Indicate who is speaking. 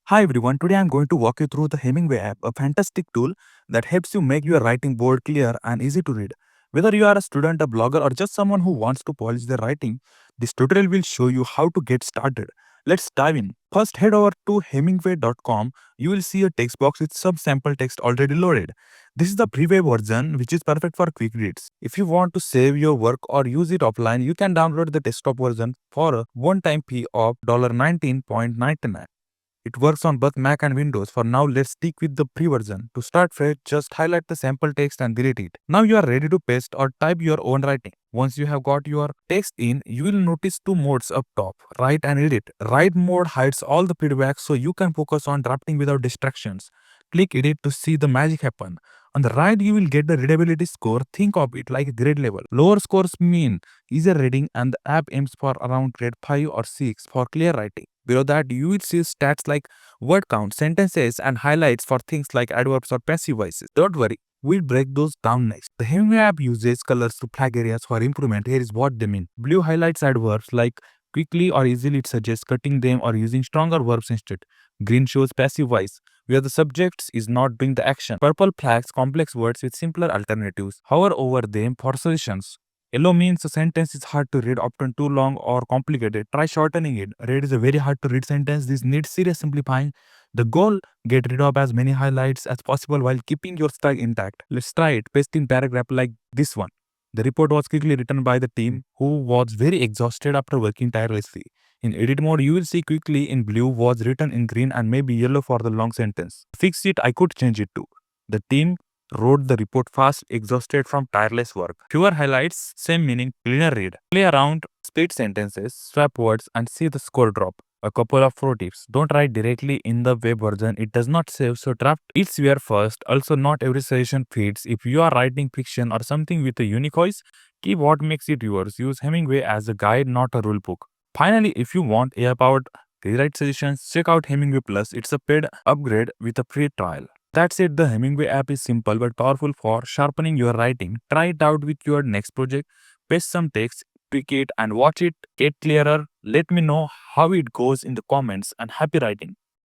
Speaker 1: Hi everyone, today I'm going to walk you through the Hemingway app, a fantastic tool that helps you make your writing bold, clear, and easy to read. Whether you are a student, a blogger, or just someone who wants to polish their writing, this tutorial will show you how to get started. Let's dive in. First, head over to hemingway.com. You will see a text box with some sample text already loaded. This is the freeware version, which is perfect for quick reads. If you want to save your work or use it offline, you can download the desktop version for a one-time fee of $19.99. It works on both Mac and Windows. For now, let's stick with the free version. To start fresh, just highlight the sample text and delete it. Now you are ready to paste or type your own writing. Once you have got your text in, you will notice two modes up top, write and edit. Write mode hides all the feedback so you can focus on drafting without distractions. Click edit to see the magic happen. On the right, you will get the readability score. Think of it like a grade level. Lower scores mean easier reading, and the app aims for around grade 5 or 6 for clear writing. Below that, you will see stats like word count, sentences, and highlights for things like adverbs or passive voices. Don't worry, we'll break those down next. The Hemingway app uses colors to flag areas for improvement. Here is what they mean. Blue highlights adverbs like quickly or easily. It suggests cutting them or using stronger verbs instead. Green shows passive voice, where the subject is not doing the action. Purple flags complex words with simpler alternatives. Hover over them for suggestions. Yellow means a sentence is hard to read, often too long or complicated. Try shortening it. Red is a very hard to read sentence. This needs serious simplifying. The goal, get rid of as many highlights as possible while keeping your style intact. Let's try it. Paste in paragraph like this one. The report was quickly written by the team who was very exhausted after working tirelessly. In edit mode, you will see quickly in blue was written in green and maybe yellow for the long sentence. To fix it, I could change it too. The team wrote the report fast, exhausted from tireless work. Fewer highlights, same meaning, cleaner read. Play around, split sentences, swap words, and see the score drop. A couple of pro tips. Don't write directly in the web version. It does not save, so draft it where first. Also, not every suggestion fits. If you are writing fiction or something with a unique voice, keep what makes it yours. Use Hemingway as a guide, not a rule book. Finally, if you want AI-powered rewrite suggestions, check out Hemingway Plus. It's a paid upgrade with a free trial. That's it. The Hemingway app is simple but powerful for sharpening your writing. Try it out with your next project. Paste some text, tweak it, and watch it get clearer. Let me know how it goes in the comments, and happy writing.